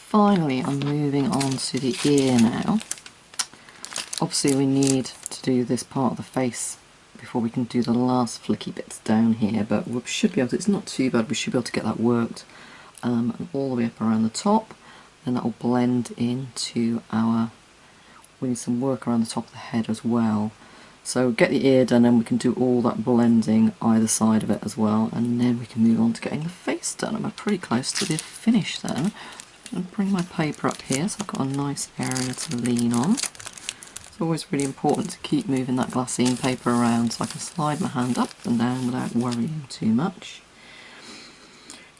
finally I'm moving on to the ear now. Obviously we need to do this part of the face before we can do the last flicky bits down here, but we should be able to, it's not too bad, we should be able to get that worked and all the way up around the top, and that will blend into our, we need some work around the top of the head as well. So get the ear done and we can do all that blending either side of it as well, and then we can move on to getting the face done. I'm pretty close to the finish then. I'll bring my paper up here so I've got a nice area to lean on. It's always really important to keep moving that glassine paper around so I can slide my hand up and down without worrying too much.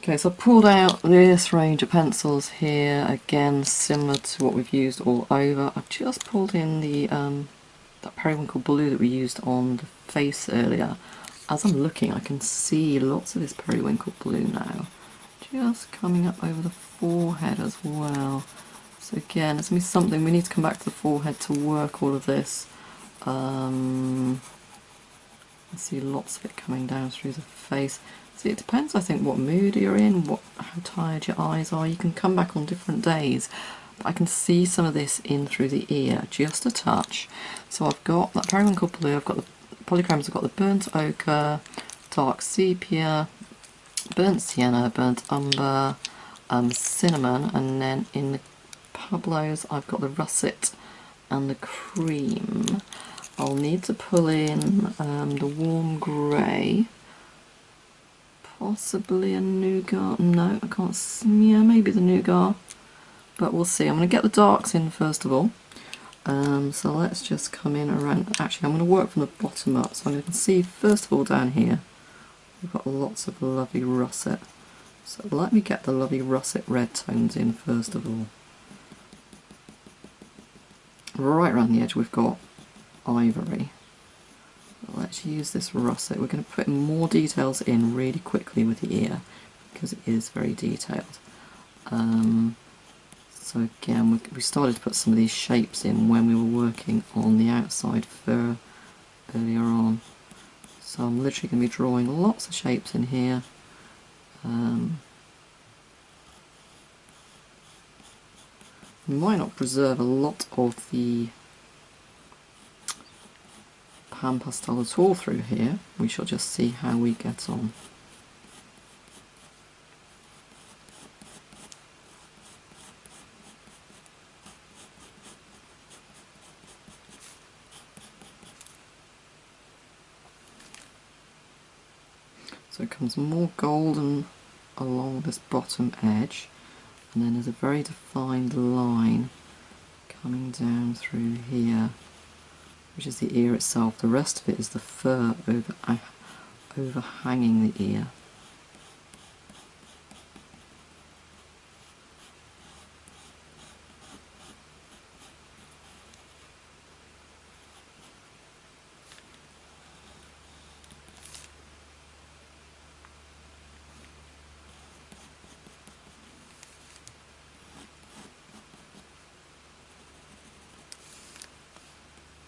Okay, so I've pulled out this range of pencils here, again similar to what we've used all over. I've just pulled in the that periwinkle blue that we used on the face earlier. As I'm looking, I can see lots of this periwinkle blue now, just coming up over the forehead as well. So again, it's going to be something, we need to come back to the forehead to work all of this. I see lots of it coming down through the face. See, it depends, I think, what mood you're in, how tired your eyes are. You can come back on different days. But I can see some of this in through the ear, just a touch. So I've got that periwinkle blue, I've got the polychromes, I've got the burnt ochre, dark sepia, burnt sienna, burnt umber, cinnamon, and then in the Pablos I've got the russet and the cream. I'll need to pull in the warm grey, possibly a nougat. No, I can't. Yeah, maybe the nougat, but we'll see. I'm going to get the darks in first of all. So let's just come in around. Actually, I'm going to work from the bottom up. So I can see first of all down here we've got lots of lovely russet. So let me get the lovely russet red tones in first of all. Right around the edge we've got ivory. Let's use this russet. We're going to put more details in really quickly with the ear because it is very detailed. So again, we started to put some of these shapes in when we were working on the outside fur earlier on. So I'm literally going to be drawing lots of shapes in here. We might not preserve a lot of the PanPastel at all through here. We shall just see how we get on. So it comes more golden along this bottom edge, and then there's a very defined line coming down through here, which is the ear itself. The rest of it is the fur overhanging the ear.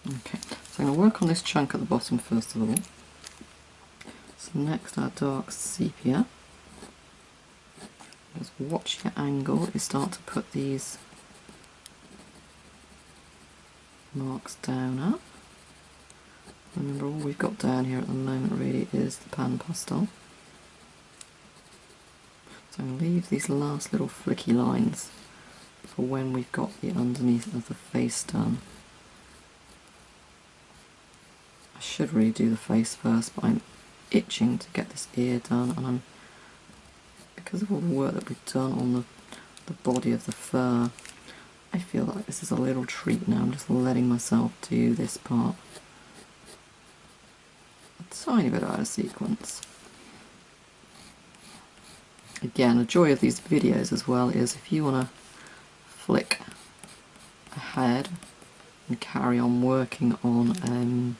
Okay, so I'm going to work on this chunk at the bottom first of all. So next our dark sepia. Just watch your angle as you start to put these marks down up. Remember, all we've got down here at the moment really is the PanPastel. So I'm going to leave these last little flicky lines for when we've got the underneath of the face done. I should really do the face first, but I'm itching to get this ear done, and because of all the work that we've done on the body of the fur, I feel like this is a little treat now. I'm just letting myself do this part a tiny bit out of sequence. Again, the joy of these videos as well is if you want to flick ahead and carry on working on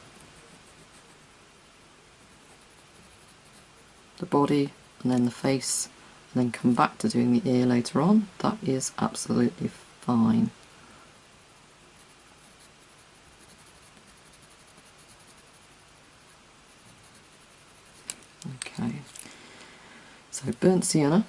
the body and then the face, and then come back to doing the ear later on, that is absolutely fine. Okay, so burnt sienna,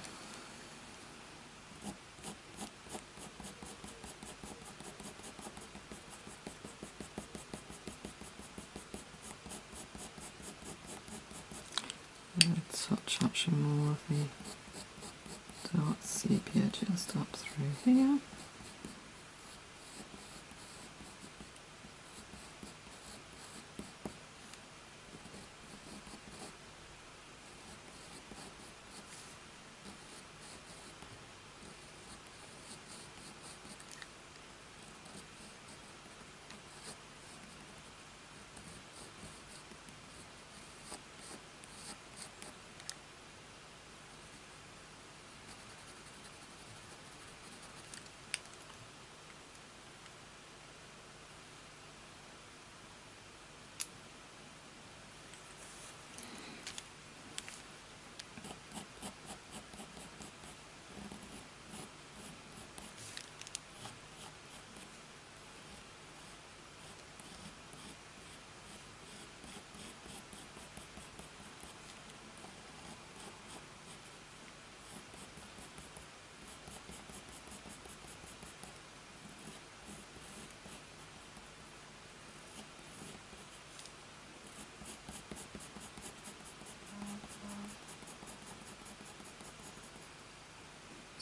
touch actually more of the dark sepia just up through here.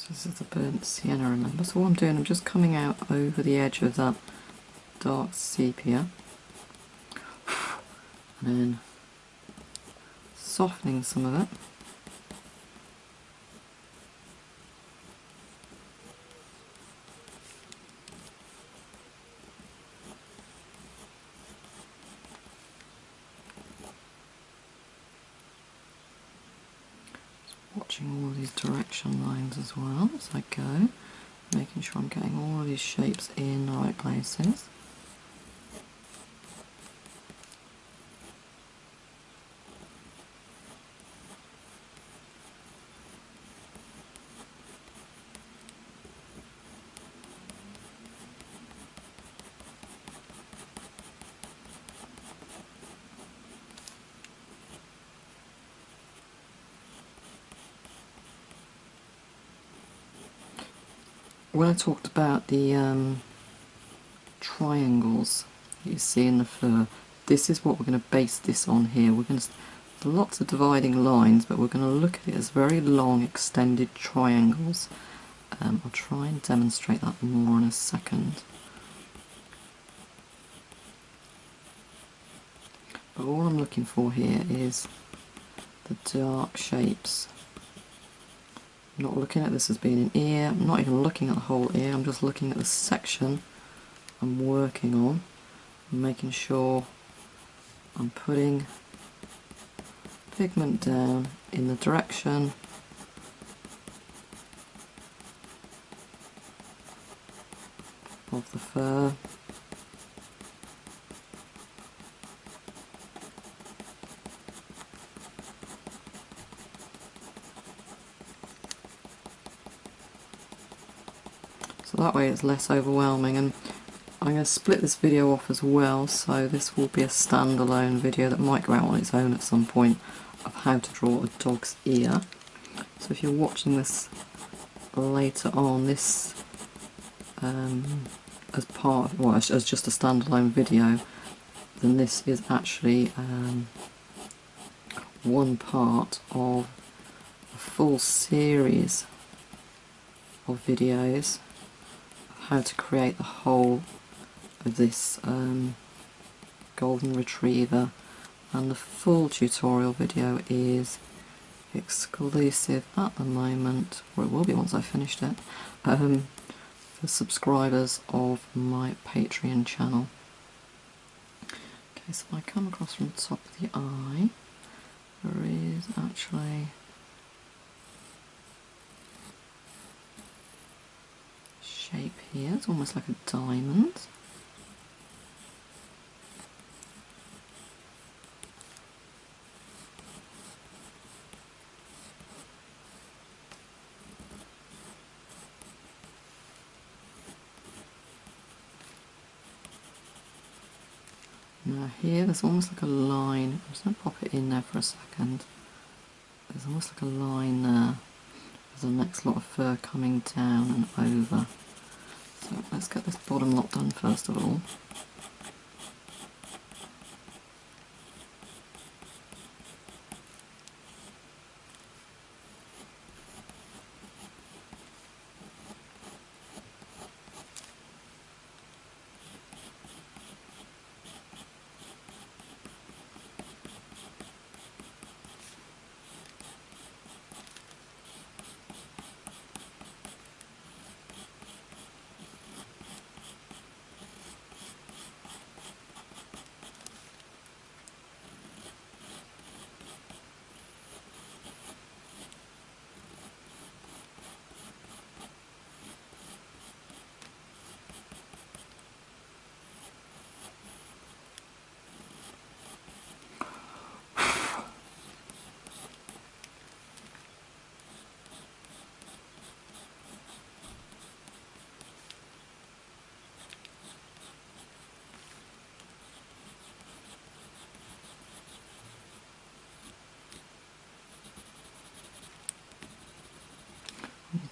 This is the burnt sienna, remember? So what I'm doing, I'm just coming out over the edge of that dark sepia and then softening some of it. Watching all these direction lines as well as I go, making sure I'm getting all of these shapes in the right places. When I talked about the triangles you see in the fur, this is what we're going to base this on here. We're going to lots of dividing lines, but we're going to look at it as very long extended triangles. I'll try and demonstrate that more in a second. But all I'm looking for here is the dark shapes. I'm not looking at this as being an ear, I'm not even looking at the whole ear, I'm just looking at the section I'm working on and making sure I'm putting pigment down in the direction of the fur. So that way it's less overwhelming, and I'm going to split this video off as well, so this will be a standalone video that might go out on its own at some point of how to draw a dog's ear. So if you're watching this later on, this as part of, well, as just a standalone video, then this is actually one part of a full series of videos of how to create the whole of this golden retriever, and the full tutorial video is exclusive at the moment, or it will be once I've finished it, for subscribers of my Patreon channel. Okay, so if I come across from the top of the eye, there is actually a shape here, it's almost like a diamond. Now here there's almost like a line, I'm just going to pop it in there for a second. There's almost like a line there. There's the next lot of fur coming down and over. So let's get this bottom lot done first of all.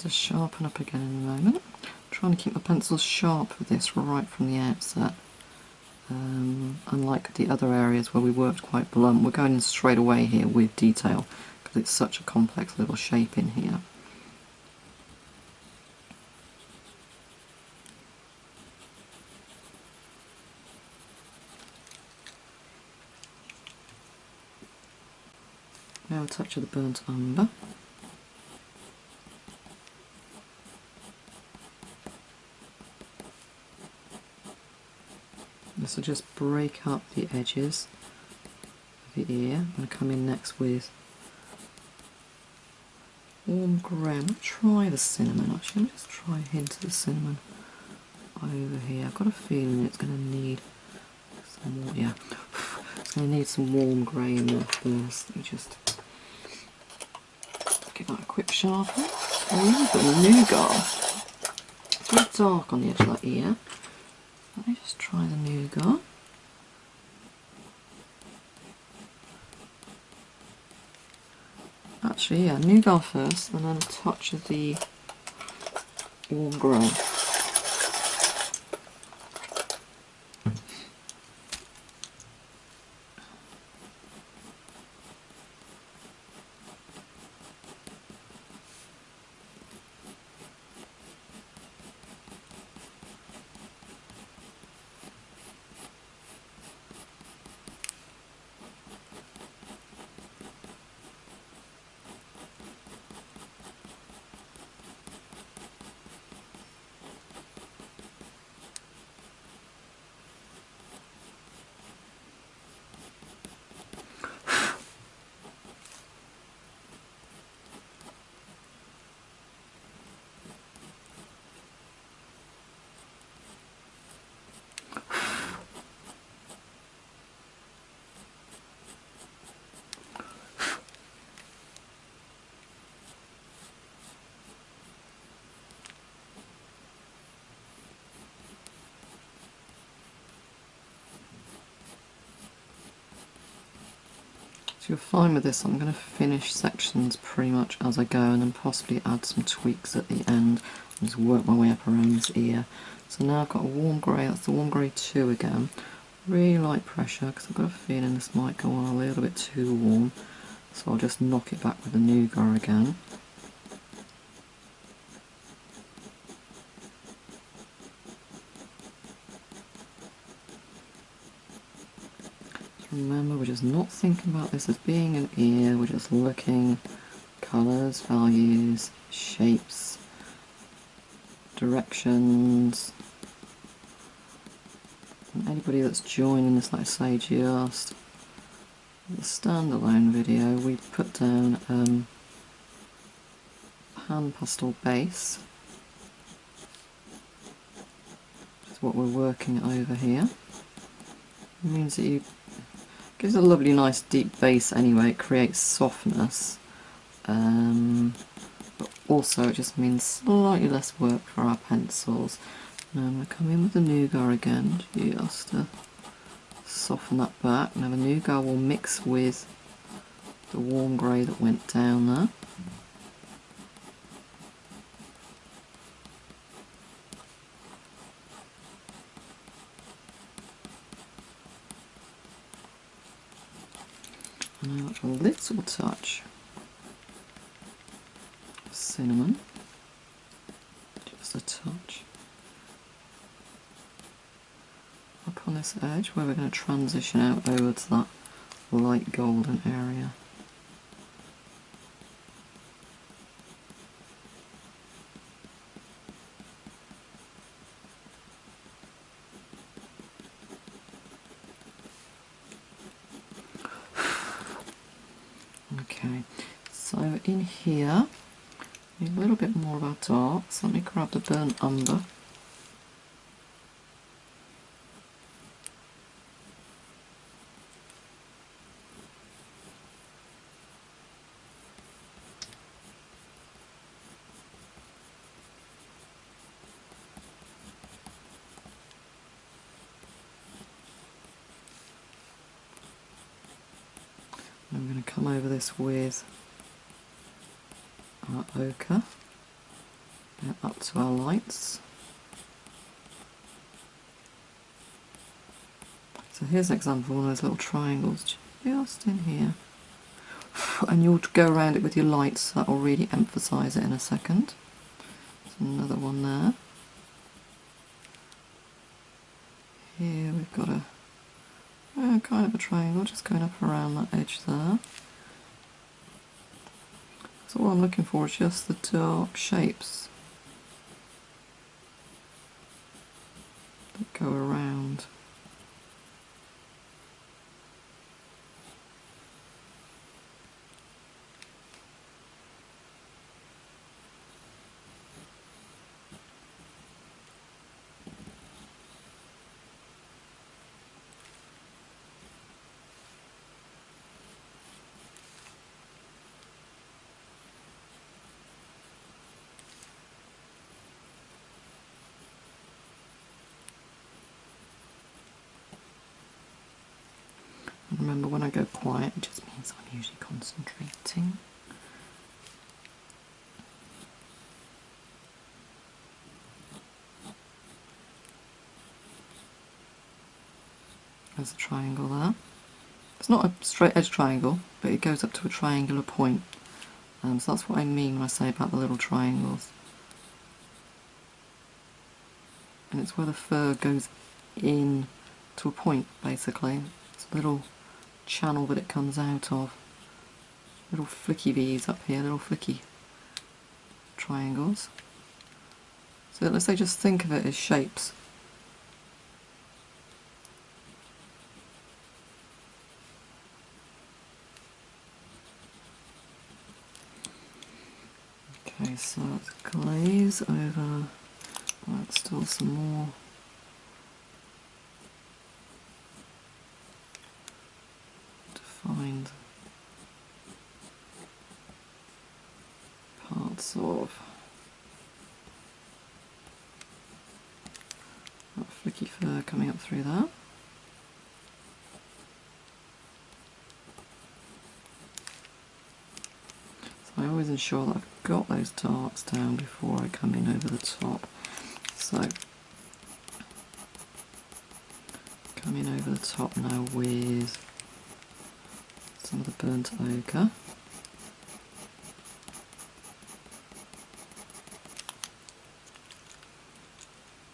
to sharpen up again in a moment. I'm trying to keep my pencils sharp with this right from the outset. Unlike the other areas where we worked quite blunt, we're going in straight away here with detail because it's such a complex little shape in here. Now a touch of the burnt umber. This will just break up the edges of the ear. I'm going to come in next with warm grey. I'm going to try the cinnamon actually. Let me just try a hint of the cinnamon over here. I've got a feeling it's going to need some more, yeah. It's going to need some warm grey in there first. Let me just give that a quick sharpen. Oh, the nougat. It's very dark on the edge of that ear. Let me just try the nougat. Actually, yeah, nougat first, and then a touch of the warm grey. So you'll find with this I'm going to finish sections pretty much as I go and then possibly add some tweaks at the end and just work my way up around this ear. So now I've got a warm grey, that's the warm grey 2 again. Really light pressure because I've got a feeling this might go on a little bit too warm. So I'll just knock it back with the nougat again. Remember, we're just not thinking about this as being an ear, we're just looking colours, values, shapes, directions. And anybody that's joining this, like I say, just the standalone video, we put down PanPastel base, which is what we're working over here. It means that you gives a lovely nice deep base anyway, it creates softness, but also it just means slightly less work for our pencils. Now I'm going to come in with the nougat again just to soften that back. Now the nougat will mix with the warm grey that went down there. Now a little touch of cinnamon, just a touch, up on this edge where we're going to transition out over to that light golden area. Okay, so in here, a little bit more of our dark, so let me grab the burnt umber. I'm going to come over this with our ochre. Now up to our lights. So here's an example of those little triangles just in here. And you'll go around it with your lights, so that will really emphasise it in a second. There's another one there. Here we've got a kind of a triangle just going up around that edge there. So all I'm looking for is just the dark shapes that go around. And remember, when I go quiet, it just means I'm usually concentrating. There's a triangle there. It's not a straight edge triangle, but it goes up to a triangular point. So that's what I mean when I say about the little triangles. And it's where the fur goes in to a point, basically. It's a little channel that it comes out of. Little flicky V's up here, little flicky triangles. So let's say just think of it as shapes. Okay, so let's glaze over. Right, still some more. Defined parts of that flicky fur coming up through that. So I always ensure that I've got those darks down before I come in over the top. So coming over the top now with some of the burnt ochre.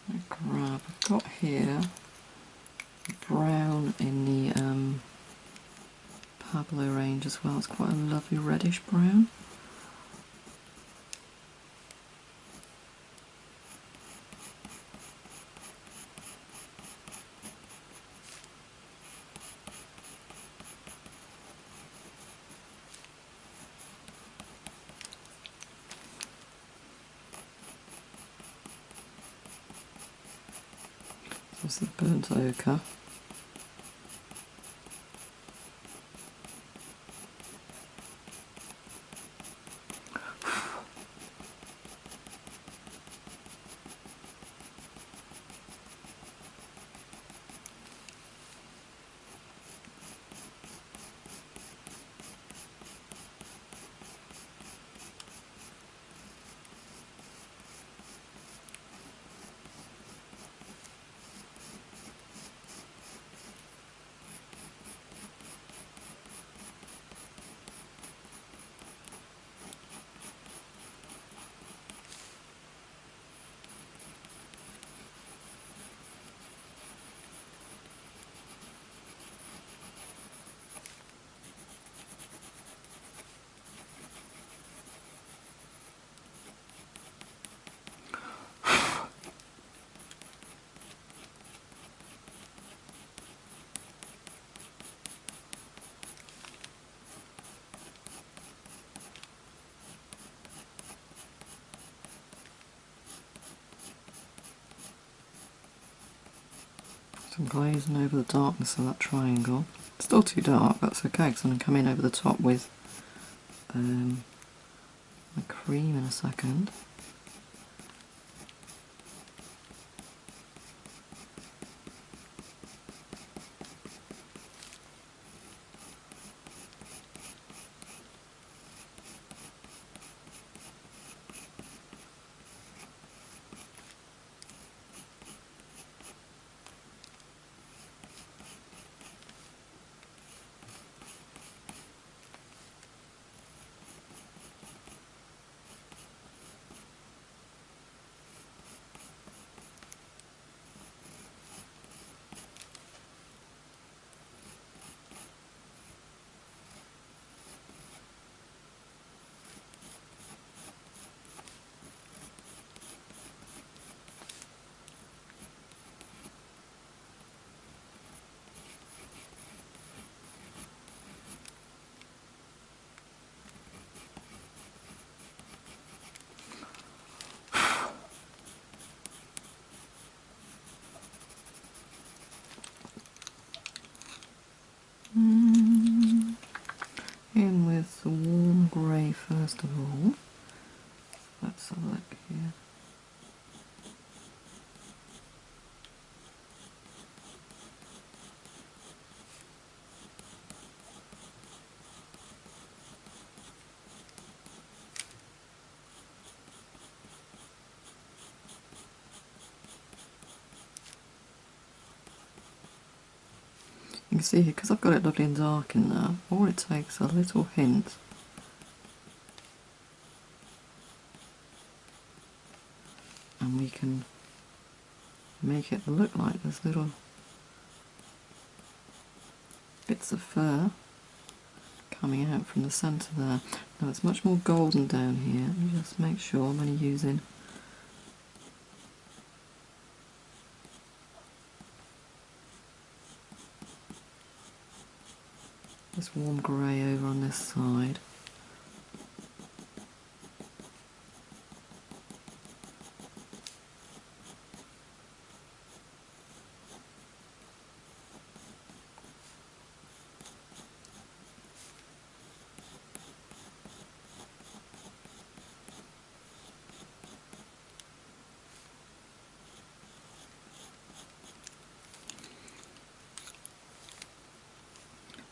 I've got here brown in the Pablo range as well. It's quite a lovely reddish brown. There's the burnt ochre. I'm glazing over the darkness of that triangle. It's still too dark, that's okay, because I'm going to come in over the top with my cream in a second. in with the warm grey first of all. Let's have a look here. You can see here, because I've got it lovely and dark in there, all it takes is a little hint and we can make it look like there's little bits of fur coming out from the centre there. Now it's much more golden down here. Let me just make sure I'm only using this warm grey over on this side.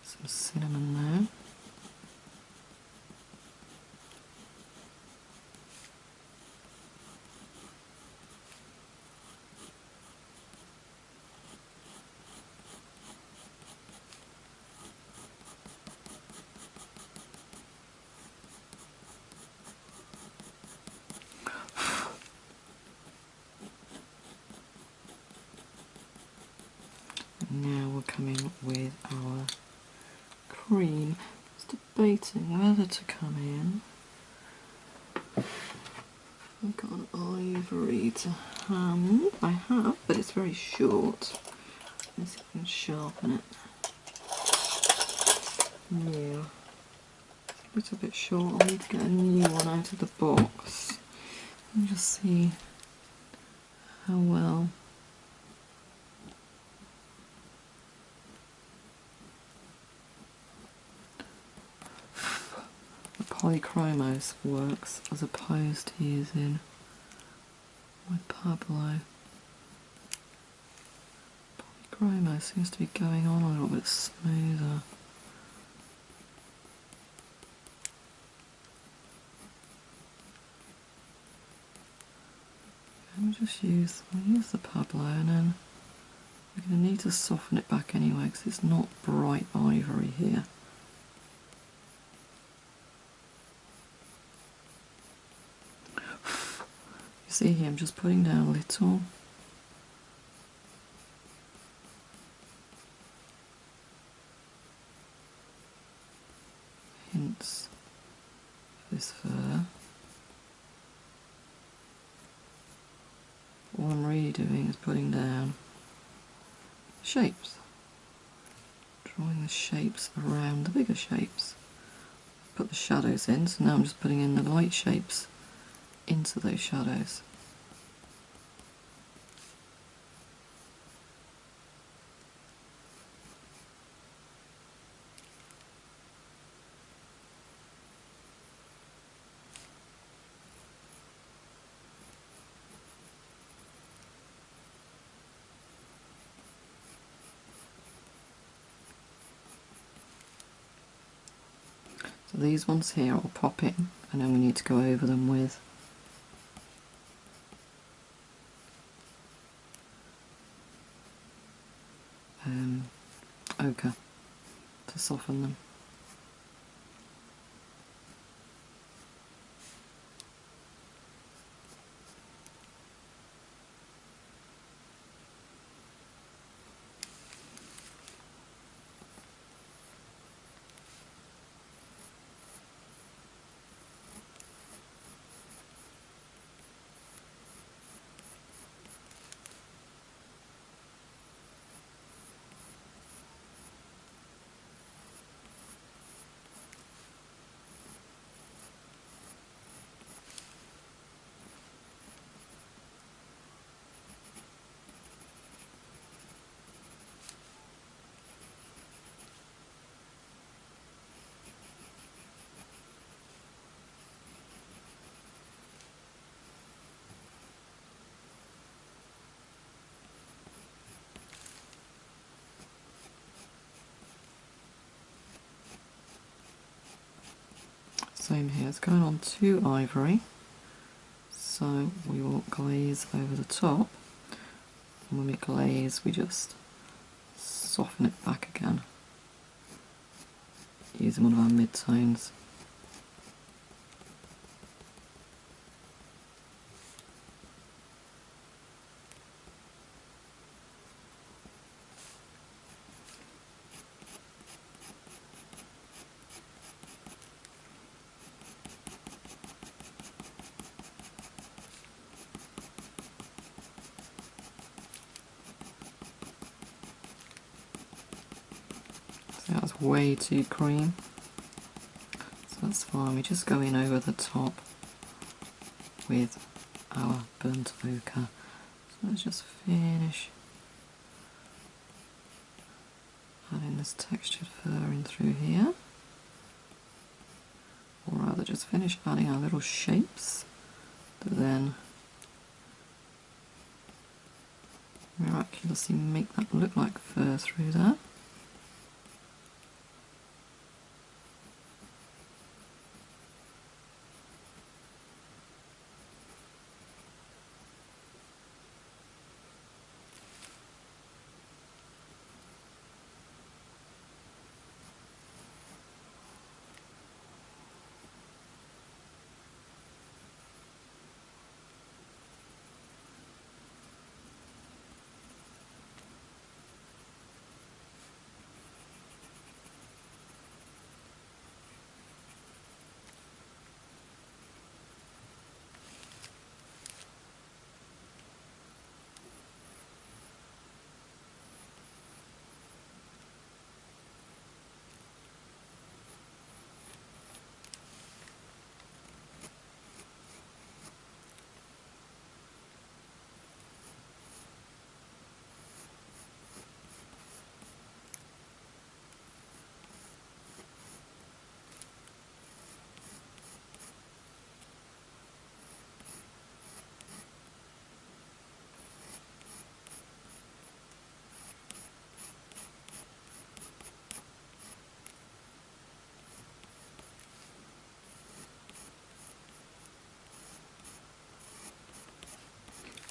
Some cinnamon there. Now we're coming with our cream. Just debating whether to come in. I've got an ivory to hand. I have, but it's very short. Let's see if I can sharpen it. Yeah, it's a little bit short. I'll need to get a new one out of the box. Let me just see how well. Polychromos works as opposed to using my Pablo. Polychromos seems to be going on a little bit smoother. I'll use the Pablo, and then we're going to need to soften it back anyway because it's not bright ivory here. See here, I'm just putting down little hints of this fur. All I'm really doing is putting down shapes, drawing the shapes around the bigger shapes. Put the shadows in, so now I'm just putting in the light shapes into those shadows. So these ones here will pop in, and then we need to go over them with ochre to soften them. Same here, it's going on to ivory, so we will glaze over the top, and when we glaze we just soften it back again using one of our mid-tones. That was way too cream, so that's fine. We just go in over the top with our burnt ochre. So let's just finish adding this textured fur in through here, or rather just finish adding our little shapes that then miraculously make that look like fur through there.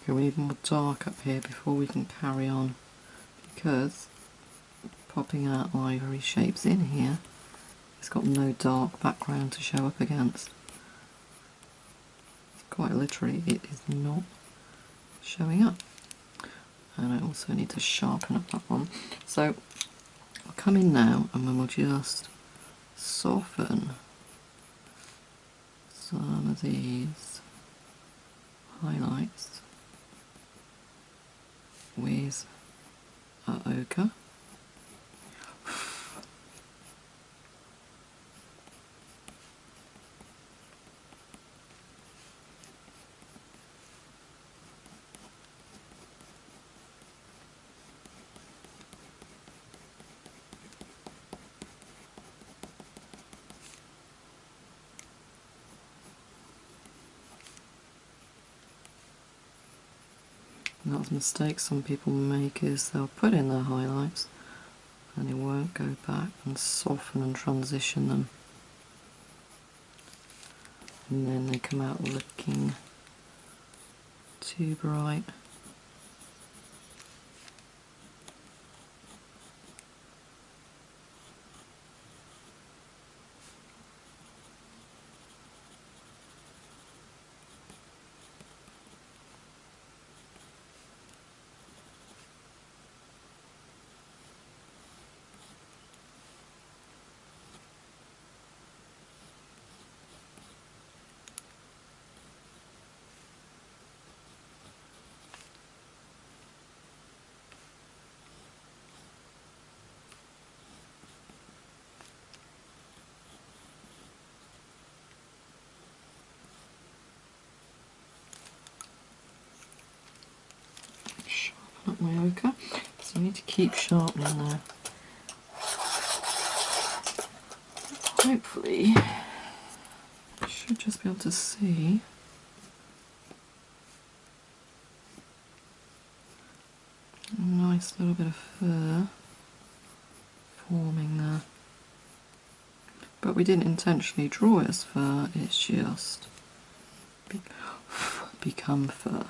Okay, we need more dark up here before we can carry on, because popping our ivory shapes in here, it's got no dark background to show up against. Quite literally, it is not showing up. And I also need to sharpen up that one. So I'll come in now and then we'll just soften some of these highlights with our ochre. And that's a mistake some people make, is they'll put in their highlights and they won't go back and soften and transition them, and then they come out looking too bright. Up my ochre, so I need to keep sharpening there. Hopefully, I should just be able to see a nice little bit of fur forming there. But but we didn't intentionally draw it as fur, it's just become fur.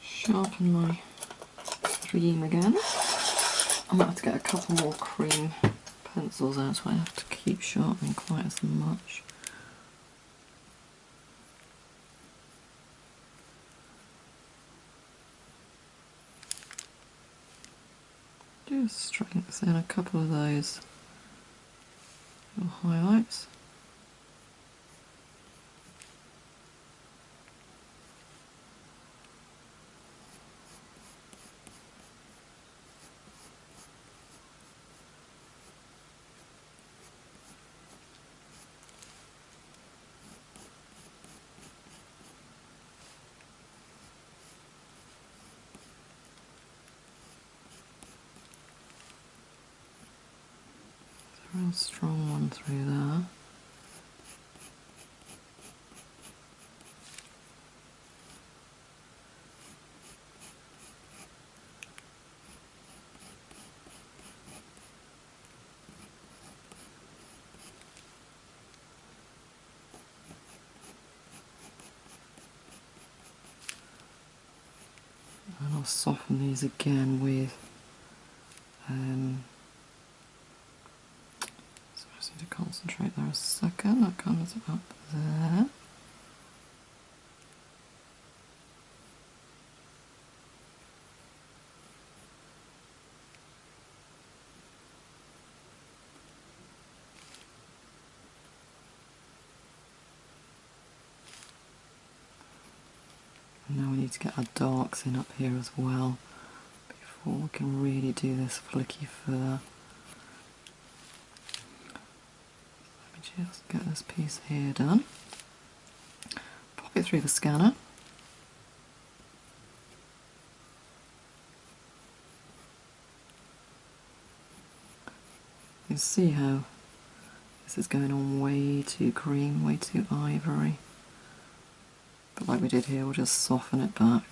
Sharpen my cream again. I might have to get a couple more cream pencils out, so I have to keep sharpening quite as much. Just strengthen in a couple of those little highlights. Real strong one through there. And I'll soften these again with so I just need to concentrate there a second. That comes up there. And now we need to get our darks in up here as well before we can really do this flicky fur. Let me just get this piece here done. Pop it through the scanner. You can see how this is going on way too cream, way too ivory. But like we did here, we'll just soften it back.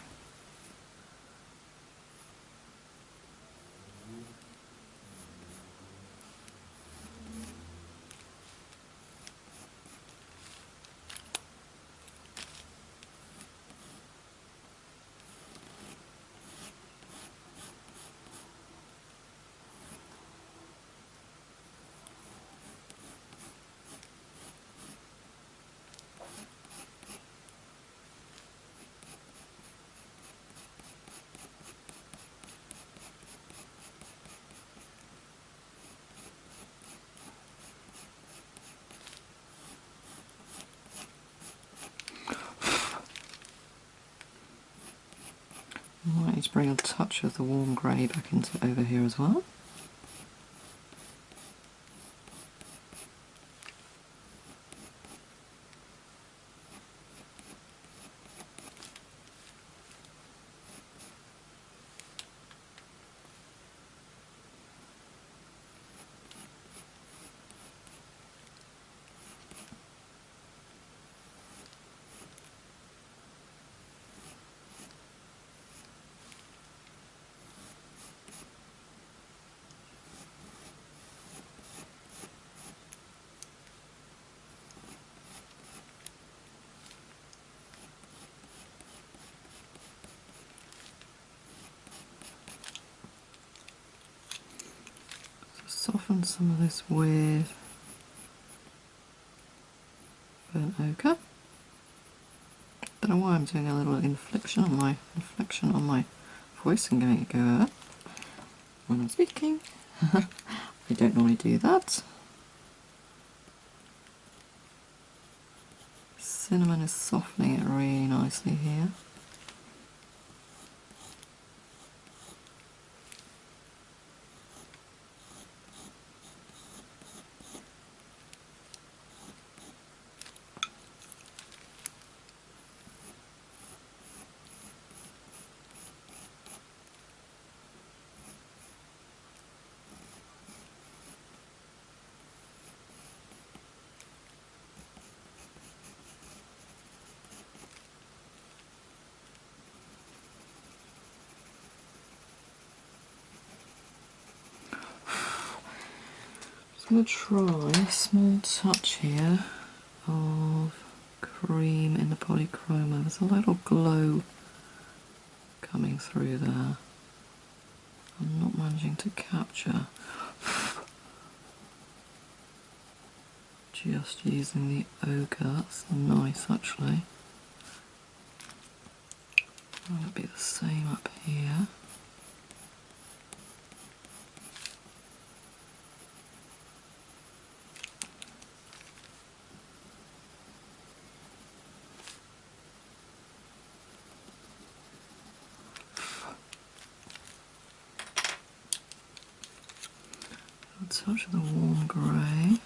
I might need to bring a touch of the warm grey back into over here as well. Soften some of this with burnt ochre. Don't know why I'm doing a little inflection on my voice and going to go up when I'm speaking. I don't normally do that. Cinnamon is softening it really nicely here. I'm going to try a small touch here of cream in the polychroma. There's a little glow coming through there. I'm not managing to capture. Just using the ochre, that's nice actually. That'll be the same up here. A touch of the warm grey.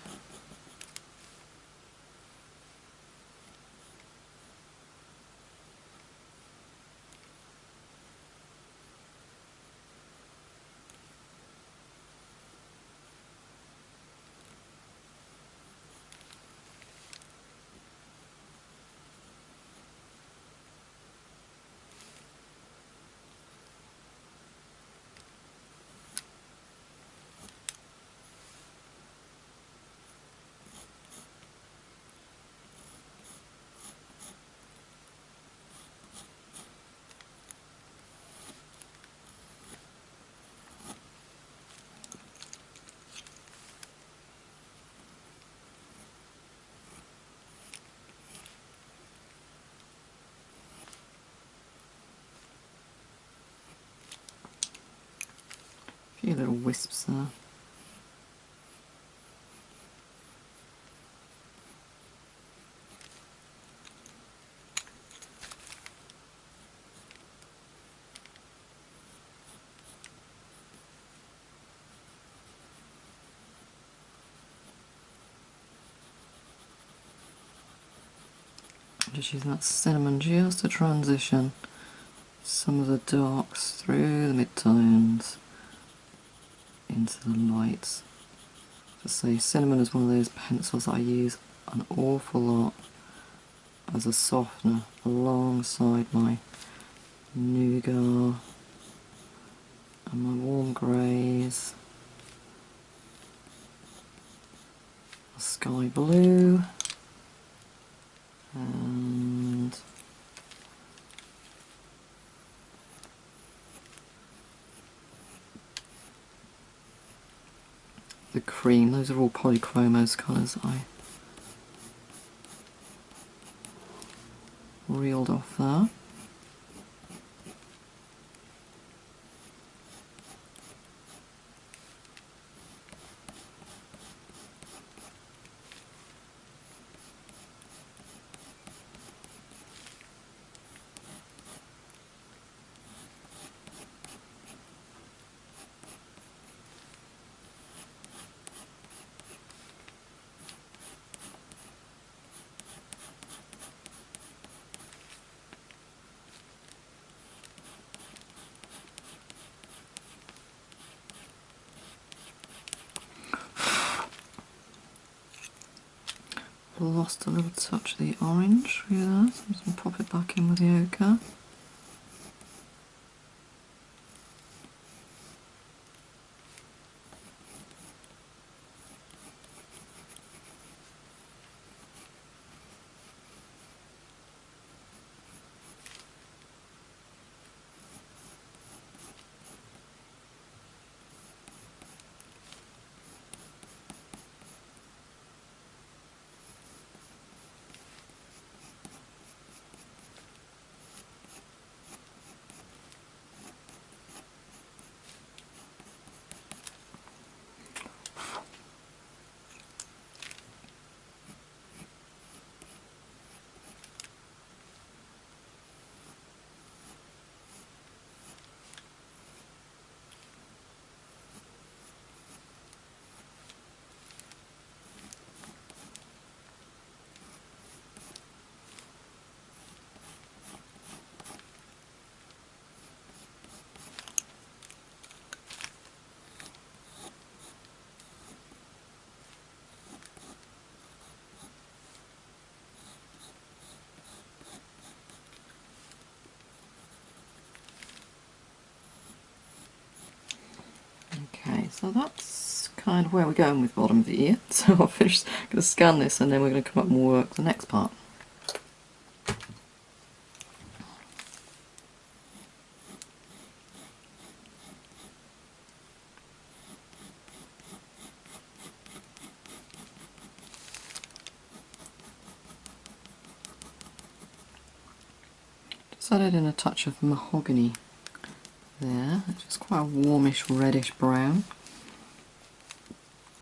A few little wisps there. Just using that cinnamon just to transition some of the darks through the mid-tones into the lights. To say, cinnamon is one of those pencils that I use an awful lot as a softener alongside my nougat and my warm greys, sky blue, and the cream. Those are all polychromos colours I reeled off there. Lost a little touch of the orange through there, so I'm just going to pop it back in with the ochre. So that's kind of where we're going with the bottom of the ear. So I'll finish, going to scan this and then we're going to come up and work the next part. Just added in a touch of mahogany there, it's just quite a warmish reddish brown.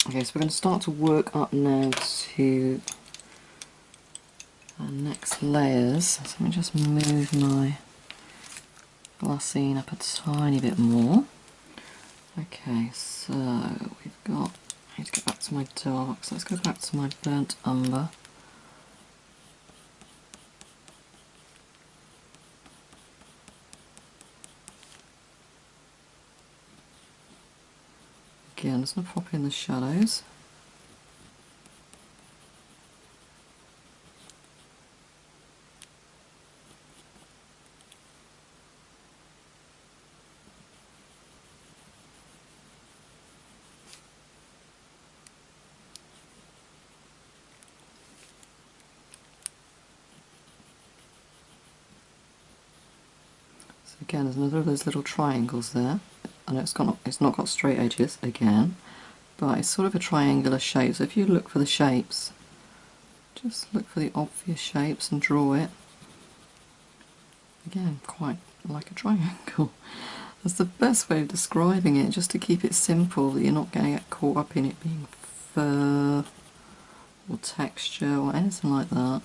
Okay, so we're going to start to work up now to our next layers. So let me just move my glassine up a tiny bit more. Okay, so we've got, I need to get back to my dark, so let's go back to my burnt umber. Again, just going to pop in the shadows. So again, there's another of those little triangles there. I know it's not got straight edges again, but it's sort of a triangular shape. So if you look for the shapes, just look for the obvious shapes and draw it. Again, quite like a triangle. That's the best way of describing it, just to keep it simple, that you're not going to get caught up in it being fur or texture or anything like that.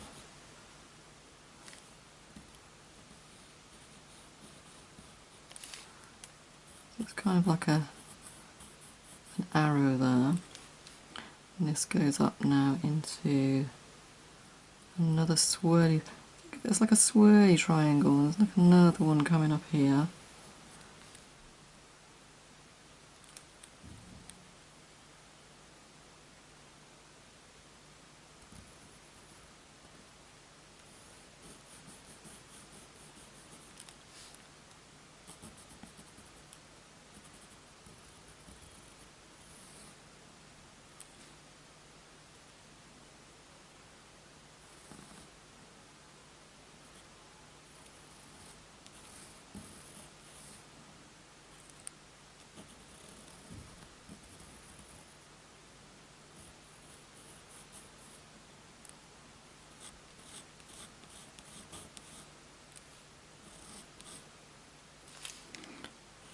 It's kind of like an arrow there, and this goes up now into another swirly, it's like a swirly triangle. There's like another one coming up here.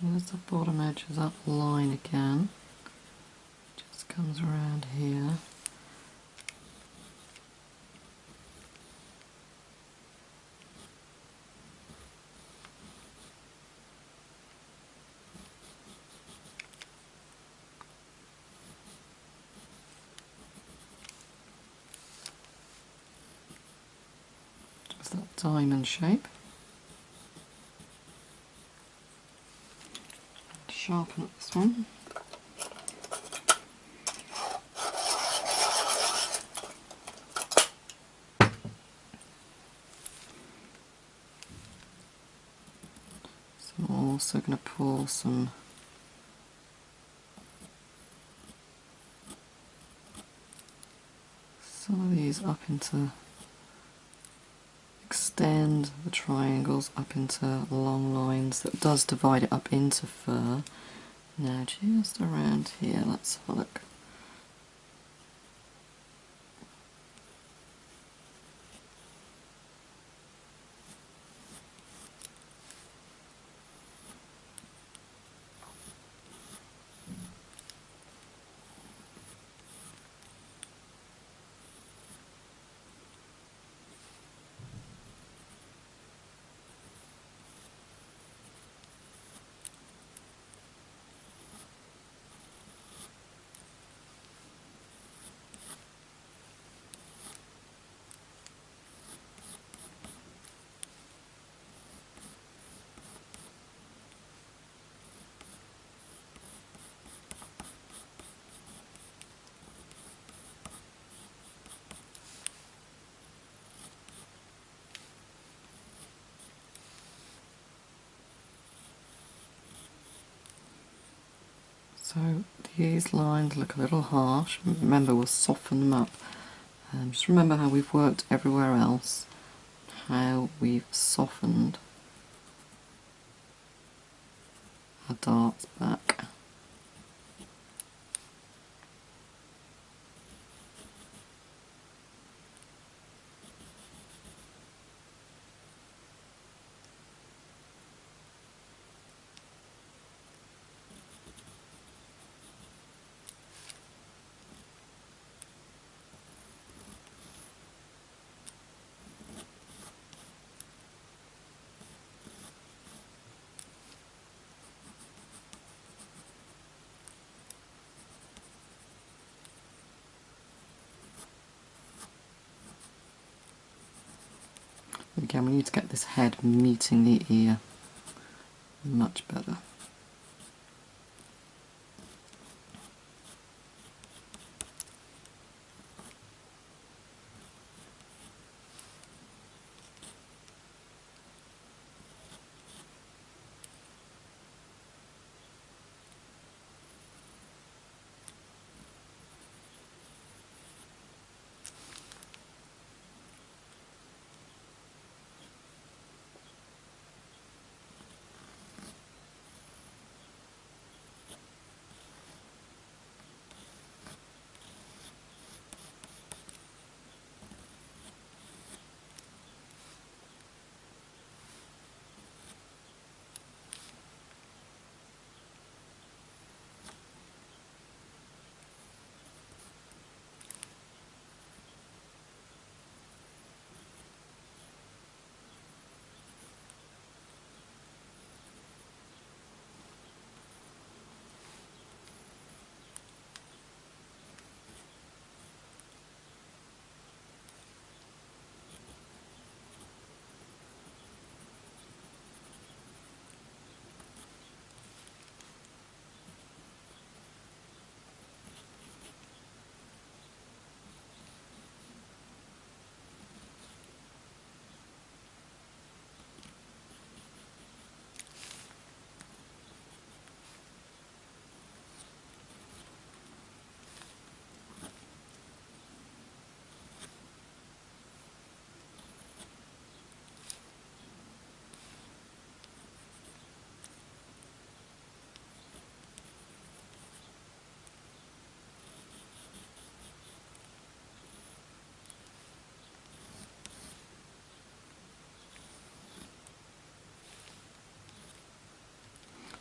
There's the bottom edge of that line again. Just comes around here. Just that diamond shape. Sharpen up this one. So I'm also going to pull some of these up into, extend the triangles up into long lines. That does divide it up into fur. Now just around here, let's have a look. So These lines look a little harsh. Remember, we'll soften them up. Just remember how we've worked everywhere else, how we've softened our darts back. Again, we need to get this head meeting the ear much better.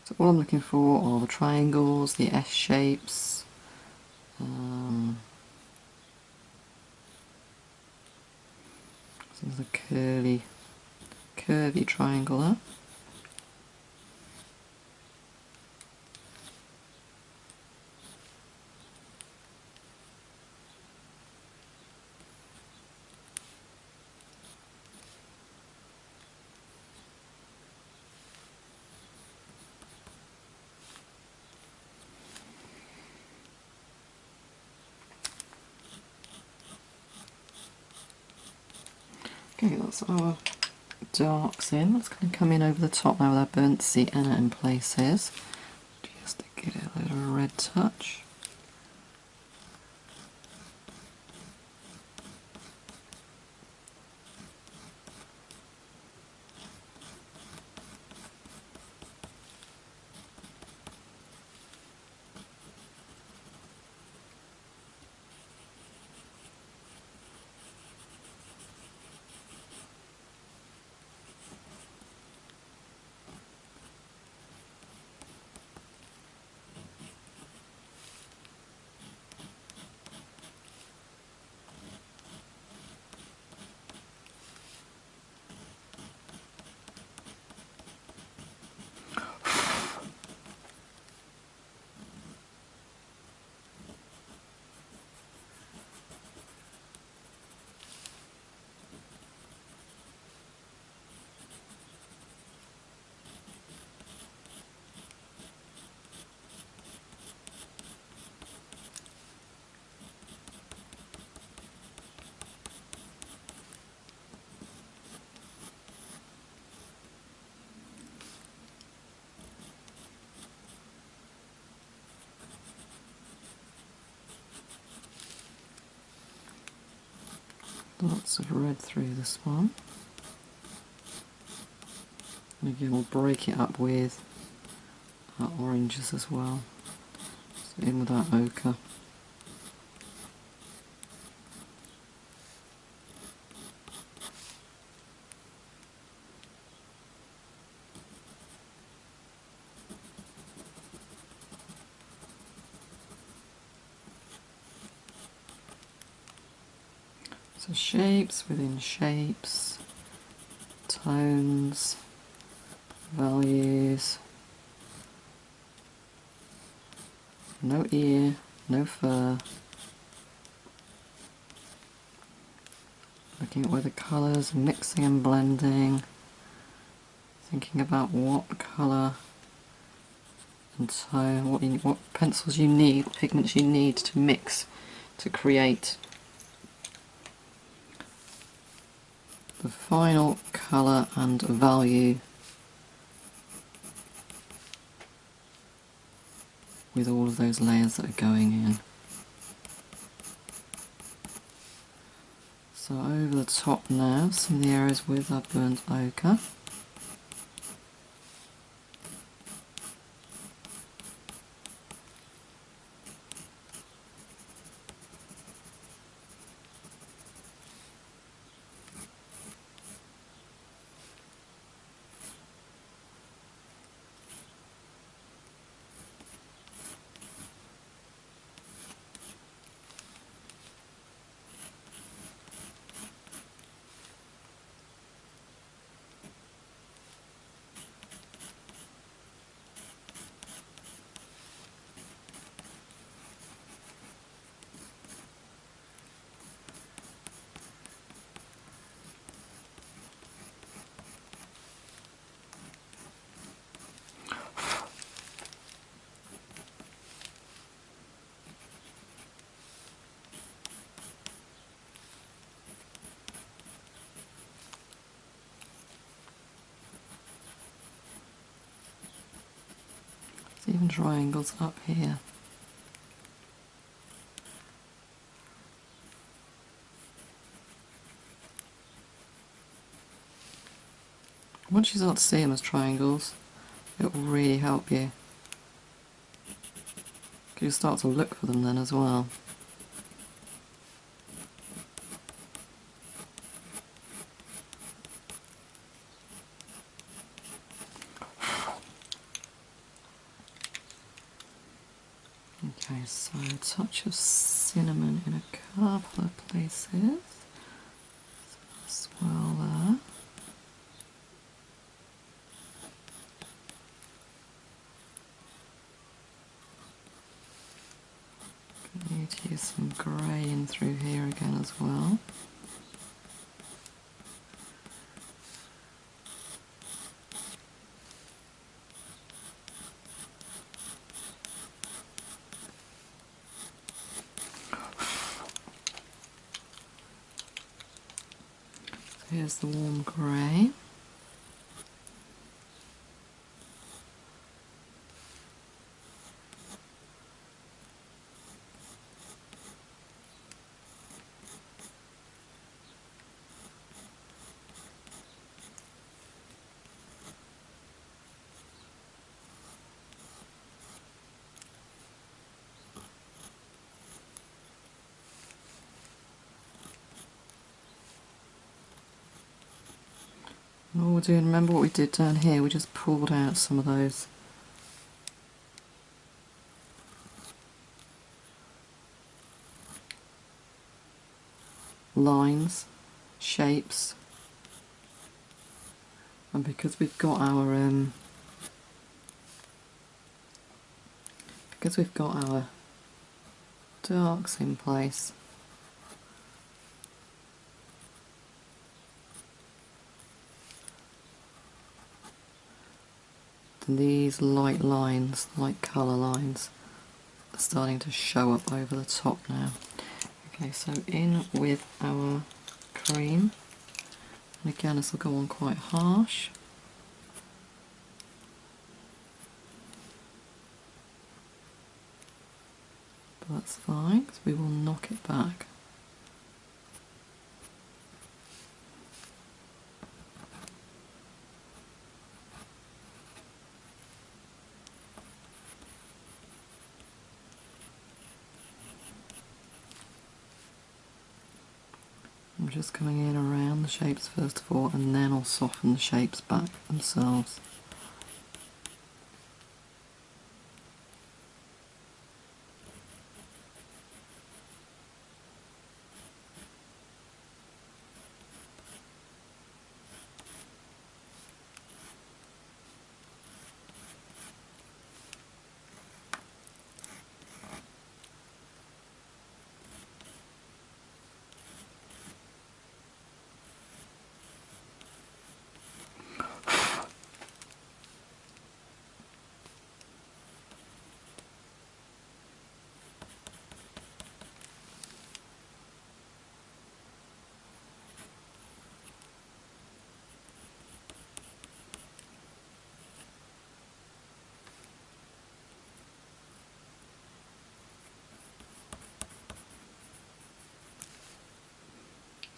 So all I'm looking for are the triangles, the S shapes, there's a curvy triangle there. Okay, that's our darks in. That's going to come in over the top now with our burnt sienna in places, just to give it a little red touch. Lots of red through this one. And again, we'll break it up with our oranges as well. So in with our ochre. So shapes within shapes, tones, values, no ear, no fur. Looking at where the colours, mixing and blending, thinking about what colour and tone, what pencils you need, what pigments you need to mix to create the final colour and value with all of those layers that are going in. So over the top now, some of the areas with our burnt ochre. There's even triangles up here. Once you start to see them as triangles, it will really help you. You start to look for them then as well. Okay, so a touch of cinnamon in a couple of places. Swirl there. Need to use some grey in through here again as well. So here's the warm grey. And all we're doing, remember what we did down here, we just pulled out some of those lines, shapes, and because we've got our darks in place, then these light lines, light colour lines, are starting to show up over the top now. Okay, so in with our cream, and again this will go on quite harsh. But that's fine, because we will knock it back. just coming in around the shapes first of all, and then I'll soften the shapes back themselves.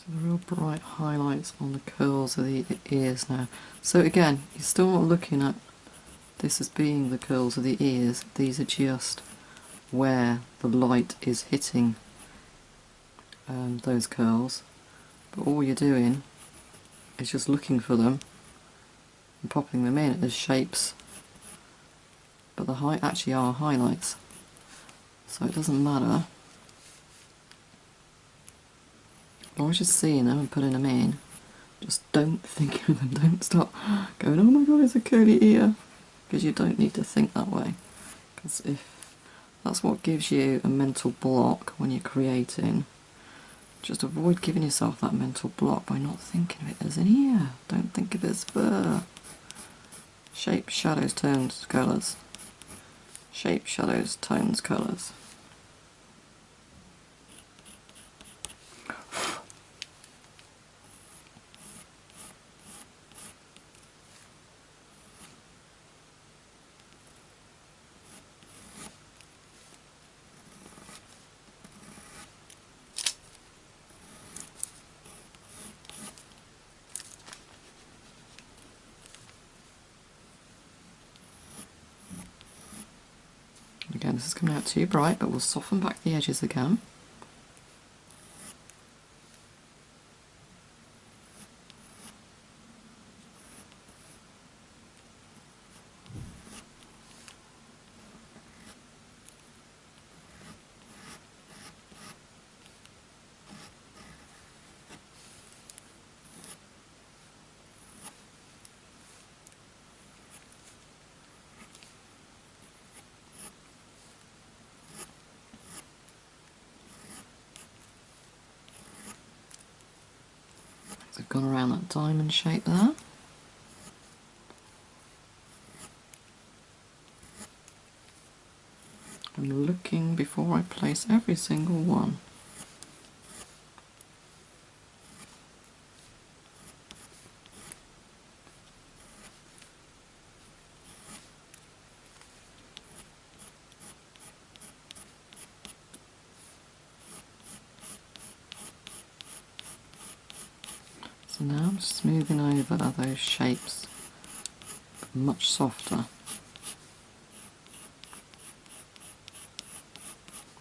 The real bright highlights on the curls of the ears now. So again, you're still not looking at this as being the curls of the ears. These are just where the light is hitting those curls. But all you're doing is just looking for them and popping them in as shapes. But the height actually are highlights. So it doesn't matter. As long as you're seeing them and putting them in, just don't think of them. Don't start going, oh my god, it's a curly ear. Because you don't need to think that way. Because if that's what gives you a mental block when you're creating, just avoid giving yourself that mental block by not thinking of it as an ear. Don't think of it as fur. Shape, shadows, tones, colours. Shape, shadows, tones, colours. Again, this is coming out too bright, but we'll soften back the edges again. So I've gone around that diamond shape there. I'm looking before I place every single one. So now I'm smoothing over those shapes, much softer,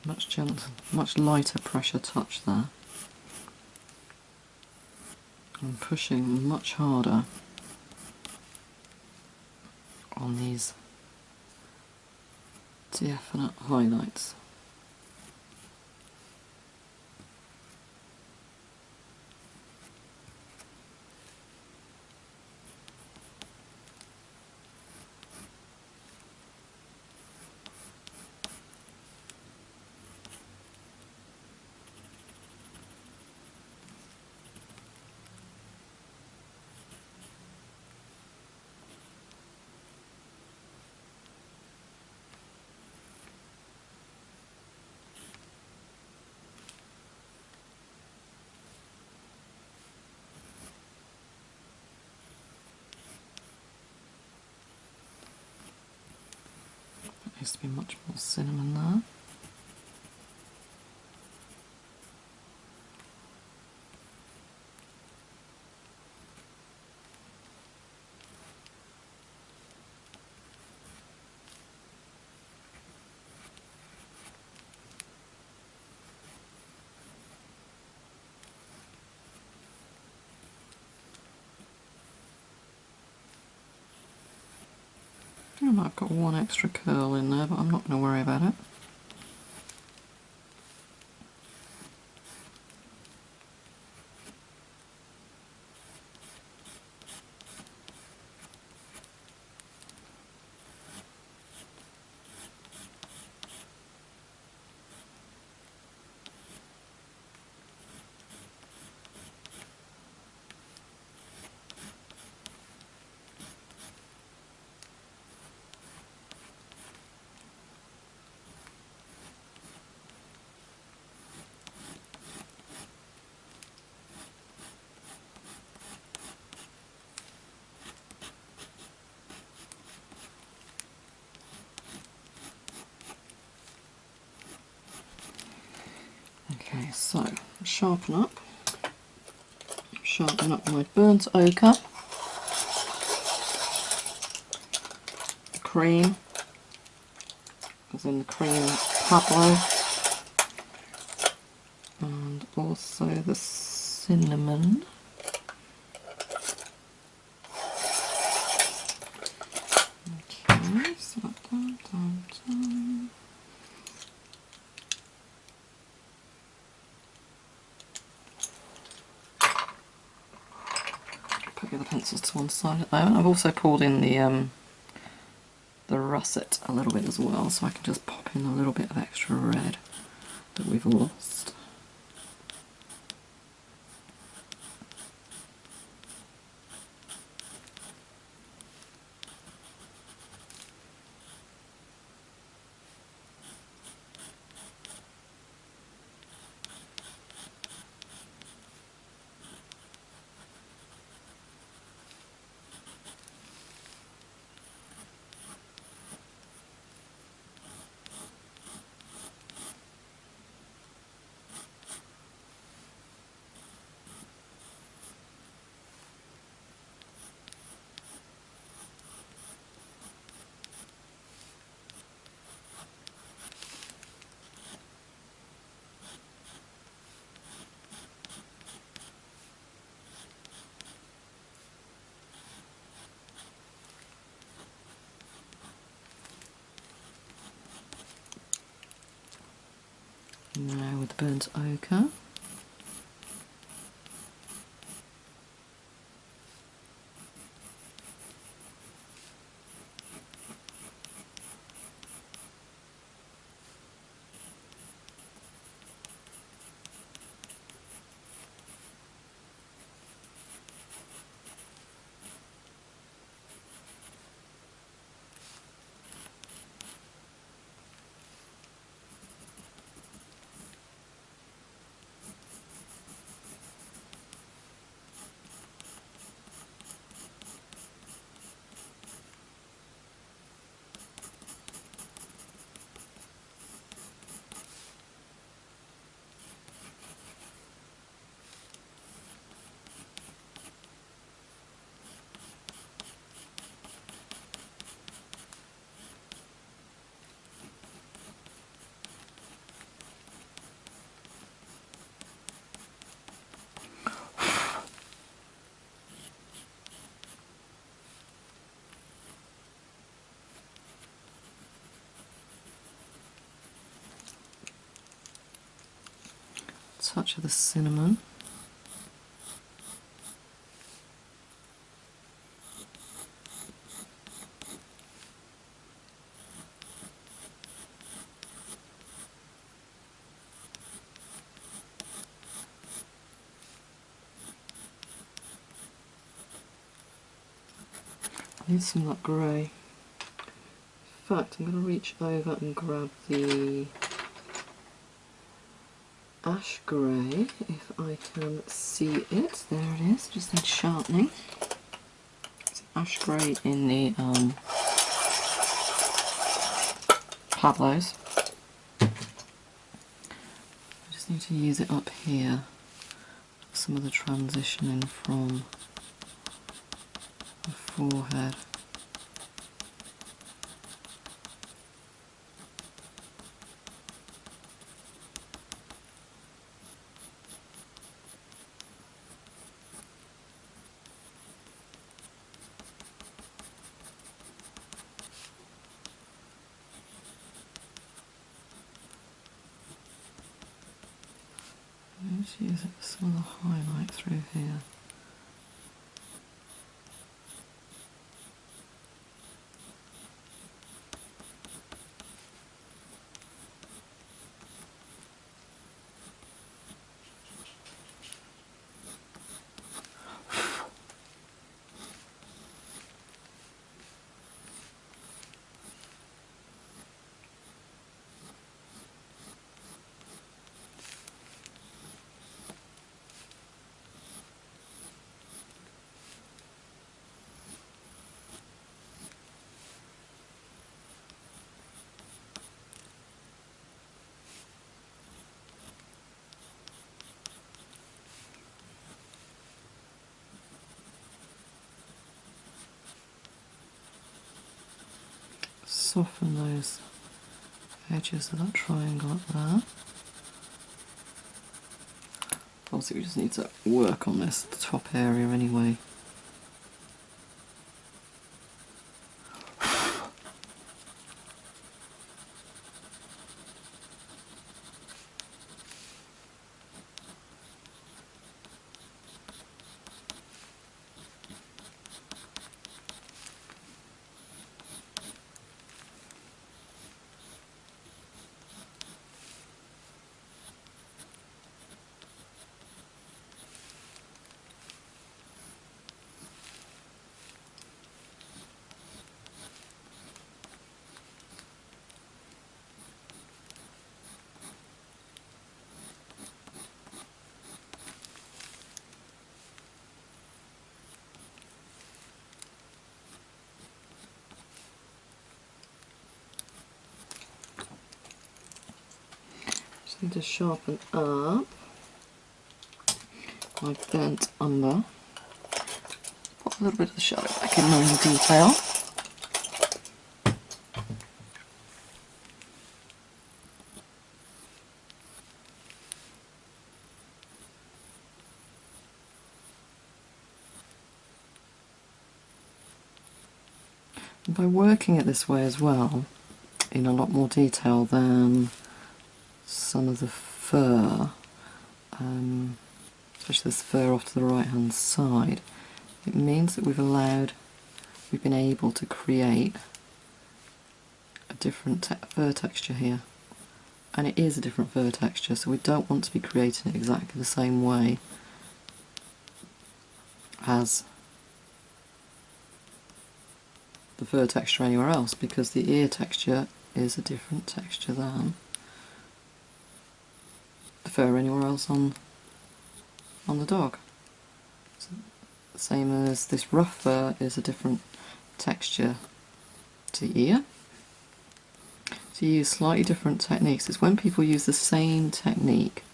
much gentler, much lighter pressure touch there. I'm pushing much harder on these definite highlights. Needs to be much more cinnamon there. I might have got one extra curl in there, but I'm not going to worry about it. Okay, so sharpen up my burnt ochre, the cream, as in the cream Pablo, and also the cinnamon. Okay, so down. Put the other pencils to one side at the moment. I've also pulled in the russet a little bit as well, so I can just pop in a little bit of extra red that we've lost. Now with the burnt ochre. Touch of the cinnamon. I need some of that grey. In fact, I'm going to reach over and grab the ash grey if I can see it. There it is, just needs sharpening. It's ash grey in the Pablos. I just need to use it up here for some of the transition in from the forehead. Just use it for some of the highlight through here. Soften those edges of that triangle up there. Obviously we just need to work on this top area anyway. Just need to sharpen up my burnt umber. Put a little bit of the shadow back in there in detail. And by working it this way as well, in a lot more detail than some of the fur, especially this fur off to the right hand side, it means that we've been able to create a different fur texture here. And it is a different fur texture, so we don't want to be creating it exactly the same way as the fur texture anywhere else, because the ear texture is a different texture than the fur anywhere else on the dog. So, same as this rough fur is a different texture to the ear. So you use slightly different techniques. It's when people use the same technique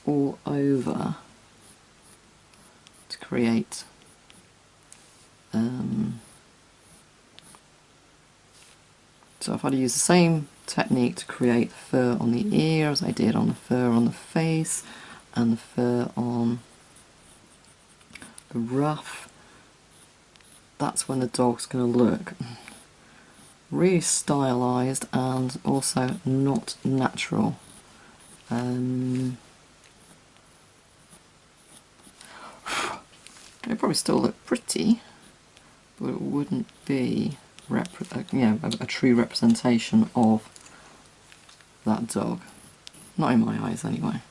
all over to create so if I'd use the same technique to create the fur on the ear as I did on the fur on the face and the fur on the ruff, that's when the dog's going to look really stylized and also not natural. It probably still look pretty, but it wouldn't be a true representation of that dog. Not in my eyes anyway.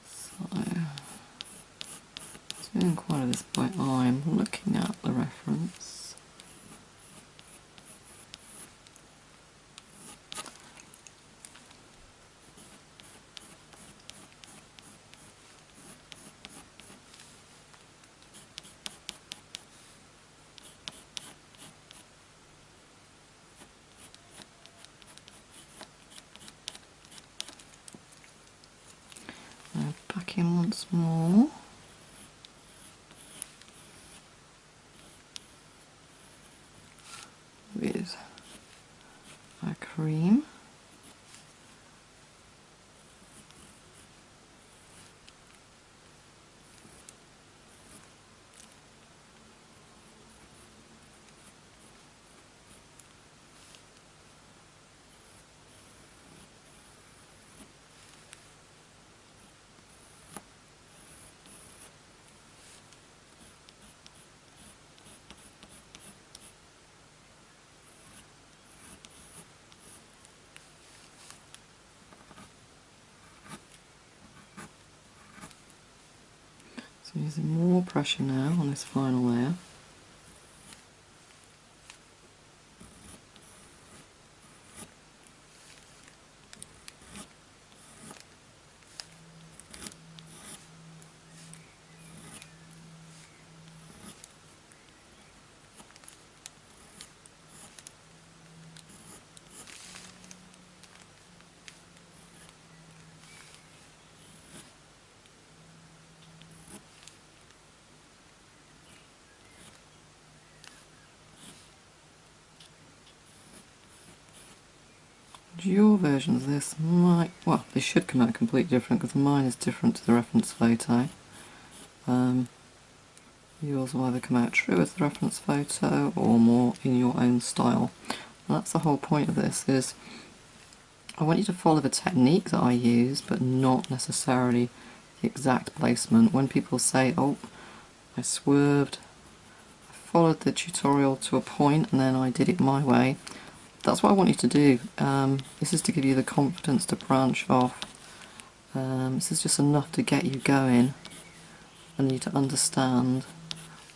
So, doing quite a this by eye, I'm looking at the reference. Back in once more. With our cream. Using more pressure now on this final layer. Your version of this might, well, they should come out completely different because mine is different to the reference photo. Yours will either come out true as the reference photo or more in your own style. And that's the whole point of this, is I want you to follow the technique that I use, but not necessarily the exact placement. When people say, oh, I swerved, I followed the tutorial to a point and then I did it my way, that's what I want you to do. This is to give you the confidence to branch off. This is just enough to get you going and you to understand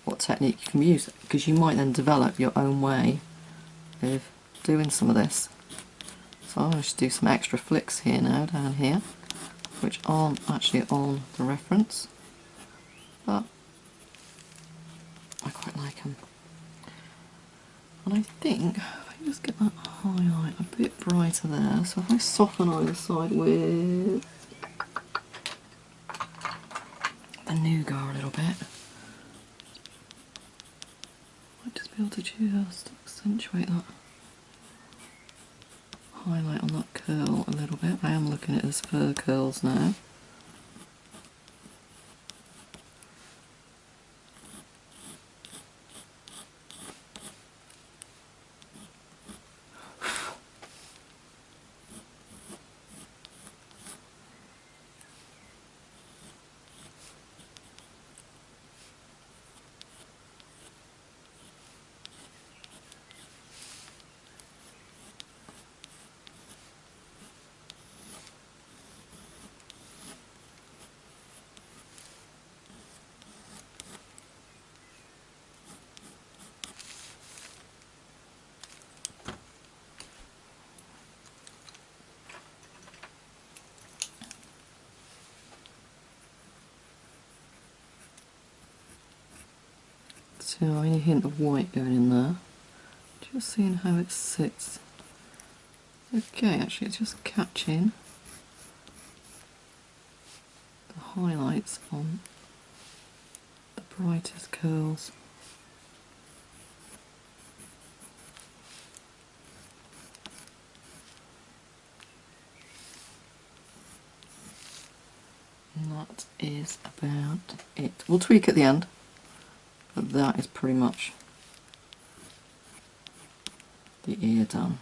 what technique you can use, because you might then develop your own way of doing some of this. So I'm going to do some extra flicks here now, down here, which aren't actually on the reference, but I quite like them. And I think if I just get that highlight a bit brighter there, so if I soften either side with the nougat a little bit, I might just be able to just accentuate that highlight on that curl a little bit. I am looking at it as fur curls now. So any hint of white going in there, just seeing how it sits. Okay, actually it's just catching the highlights on the brightest curls. And that is about it. We'll tweak at the end, but that is pretty much the ear done.